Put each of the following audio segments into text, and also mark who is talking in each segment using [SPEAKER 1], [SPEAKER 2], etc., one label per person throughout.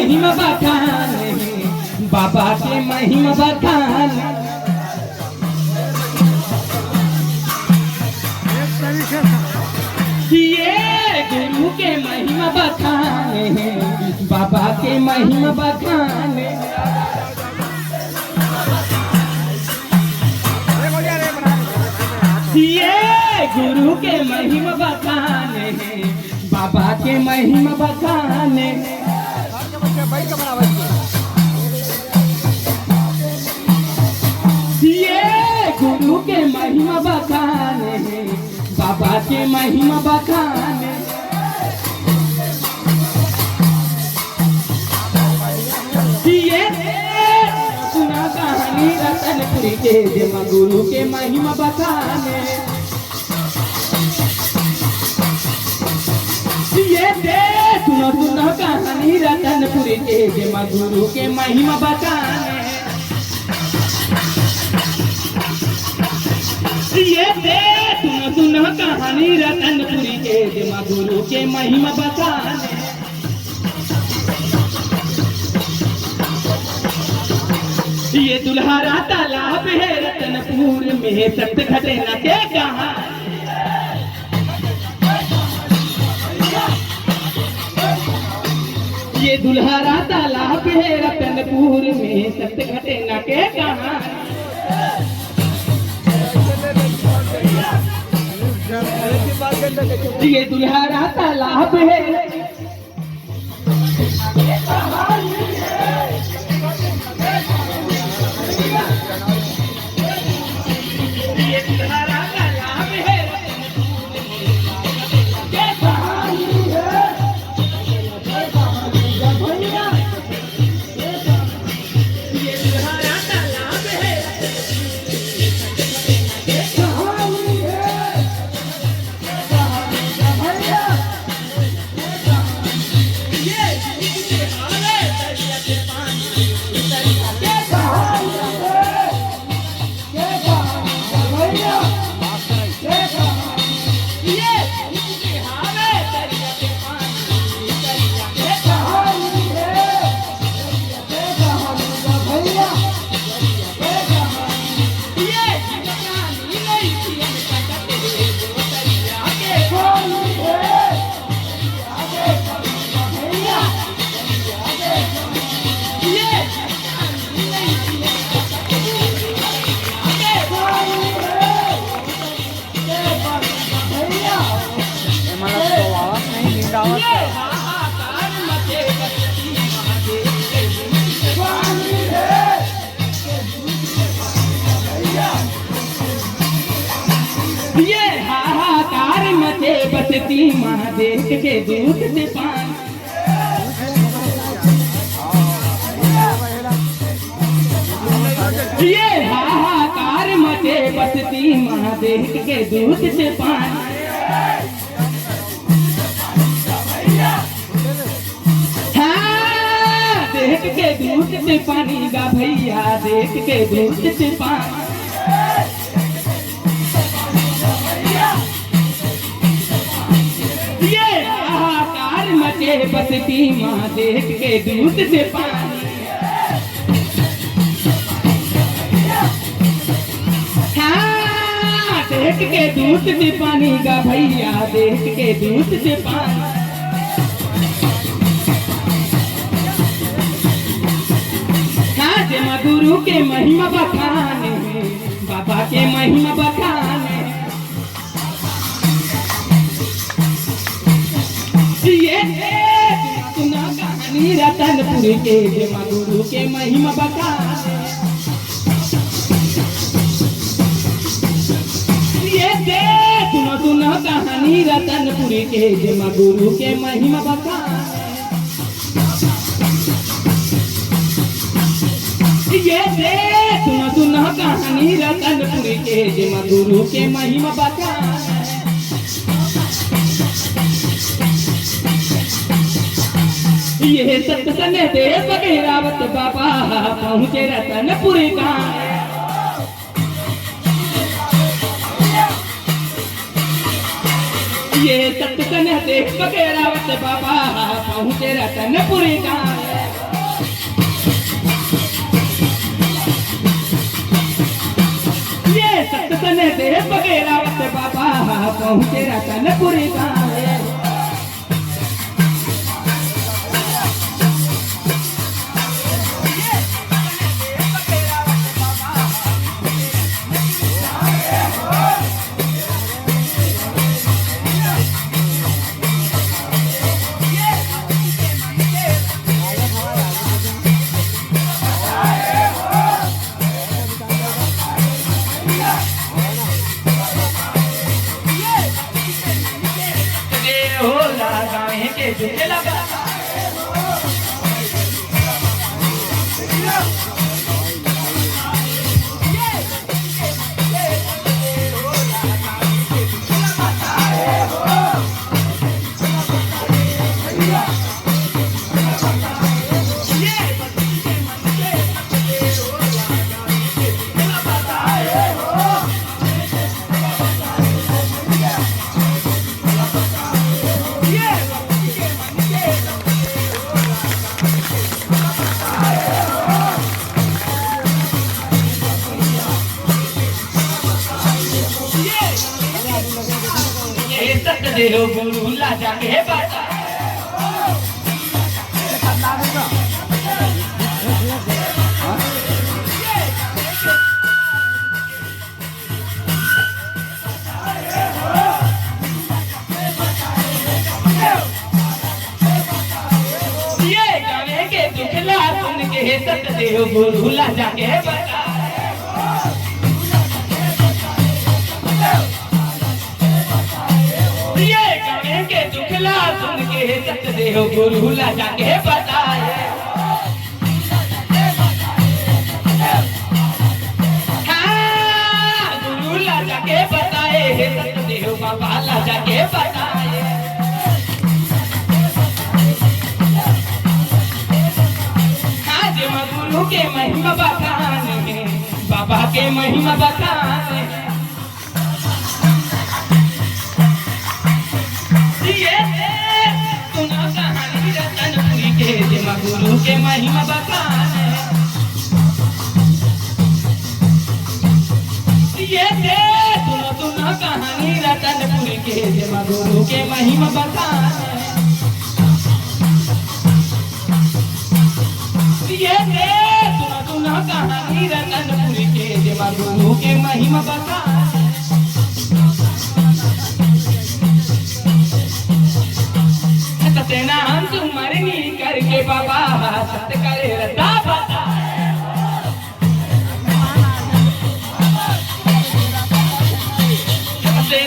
[SPEAKER 1] महिमा बखान बाबा के महिमा बखान ये गुरु के महिमा बखान बाबा के महिमा बखान ये गुरु के महिमा बखान बाबा के महिमा बखान ये गुरु के महिमा बखान बाबा के महिमा बखान ये सुना कहानी रतनपुरी के जमा गुरु के महिमा बखान ये सुनो सुनो कहानी रतनपुरी के जमा गुरु के महिमा बखान ये सुनो सुनो कहानी रतनपुरी के जमा गुरु के महिमा बखान ये दुल्हारा तालाब है रतनपुर में सत घटे न के कहा ये दुल्हारा तालाब है रतनपुर में सत घटे न के कहा ये दुल्हारा तालाब है ये हाहाकार मचे बसती महादेव के दूध से पान ये हाहाकार मचे बसती महादेव के दूध से पान हाँ देख के दूध से पानी गा भैया देख के दूध से पानी मचे बसती माँ देख के दूध से पानी हाँ देख के दूध से पानी गा भैया देख के दूध से पानी हाँ जमा गुरु के महिमा बखान बाबा के महिमा बखान ये सुना कहानी रतनपुर के जमा गुरु के महिमा बखान ये सुनो सुनो कहानी रतनपुर के जमा गुरु के महिमा बखान ये सुनो सुनो कहानी रतनपुर के जमा गुरु के महिमा बखान ये सत्संग देव रावत बाबा पहुँचे रतनपुर गाँव ये सत्संग देव रावत बाबा पहुँचे रतनपुर गाँव बगेरावत बाबा पहुँचे रतनपुर गाँव। देहो गुरु ला जाके बता ये गाने के दुखला सुन के सत देहो गुरु ला जाके बता सुन के सत देहो गुरु ला जाके बताए। हाँ गुरु ला जाके बताए सत देहो बाबा ला जाके बताए। हाँ जब गुरु के महिमा बखाने बाबा के महिमा बखाने गुरु के महिमा बखाने ये सुनो कहानी रतनपुर के जमा गुरु के महिमा बखाने ये सुनो कहानी रतनपुर के जमा गुरु के महिमा बखाने। नाम सुमरनी करके बाबा सत करे रता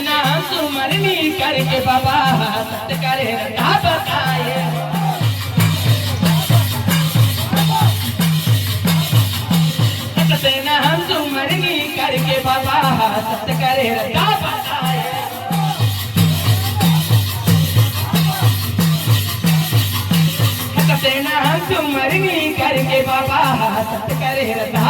[SPEAKER 1] नाम सुमरनी करके बाबा सत करे रता बताए। नाम सुमरनी करके बाबा सत करे रता बताए। नाम सुमरनी करके बाबा सत करे रता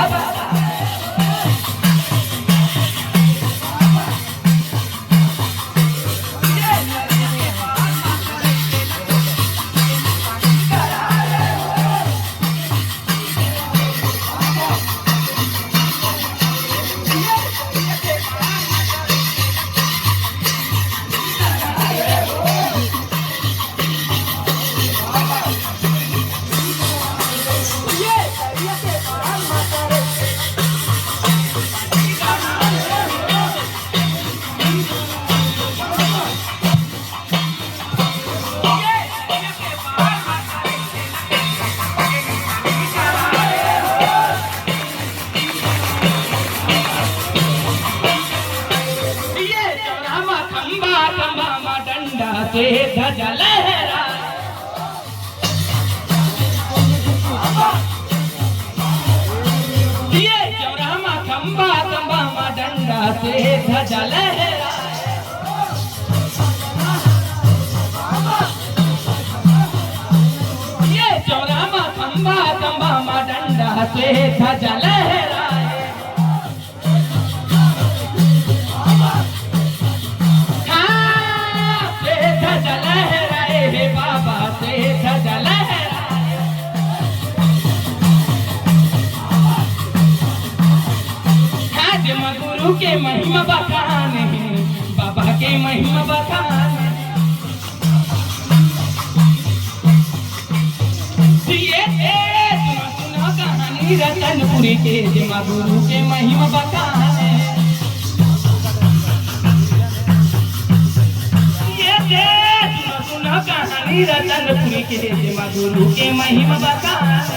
[SPEAKER 1] से ध्वजा लहरा ये चौराहा खंबा खंबा मा डंडा से ध्वजा लहरा ये चौराहा खंबा खंबा मा डंडा से ध्वजा लहरा गुरु के महिमा बखान के महिमा बखान सुना कहानी रतनपुरी के जमा गुरु के महिमा बखान सुना कहानी रतनपुरी के जमा गुरु के महिमा बखान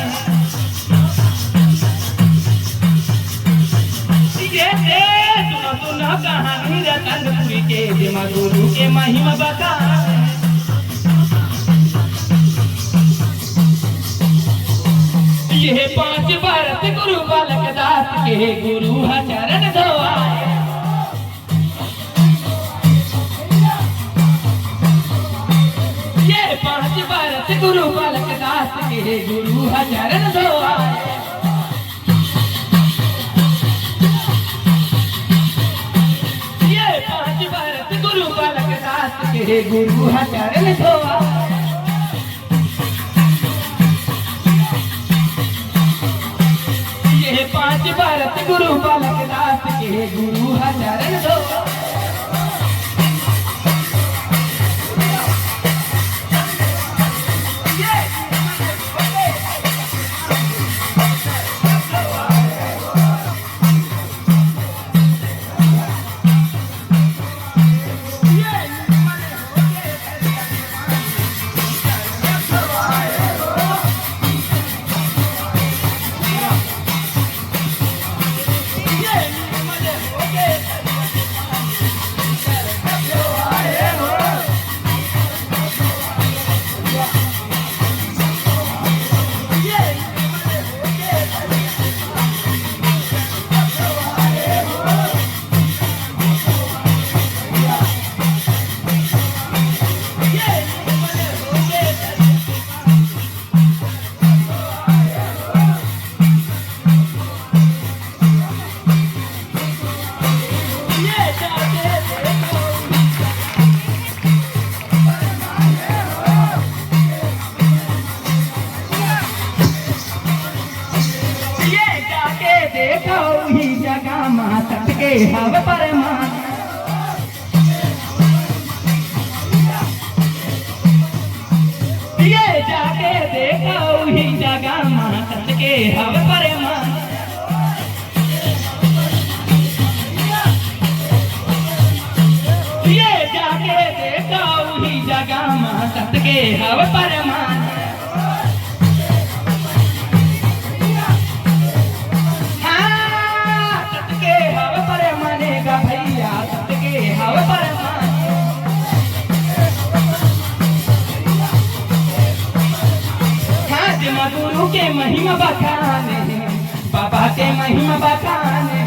[SPEAKER 1] सुना कहानी रतनपुरी के जमा गुरु के महिमा बखान ये 5 भारत गुरु बालक दास के गुरु चरण धोआए ये 5 भारत गुरु बालक दास के गुरु चरण धोआए ये 5 भारत गुरु बालक दास के गुरु चरण धोआए ये 5 भारत गुरु बालक दास के गुरु चरण धो देखो ही जगह माता के हव परमान ये जाके देखो ही जगह माता के हव परमान ये जाके देखो ही जगह माता के हव परमान गुरु के महिमा बखाने बाबा के महिमा बखाने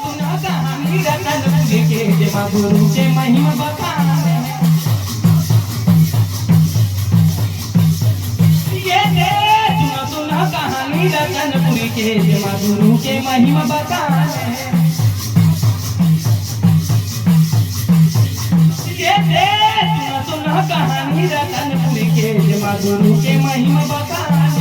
[SPEAKER 1] सुना कहानी रतनपुरी के जमा गुरु के महिमा बखाने सुना कहानी रतनपुरी के जमा गुरु के महिमा बखाने सुना कहानी रतनपुरी के जमा गुरु के महिमा बखाने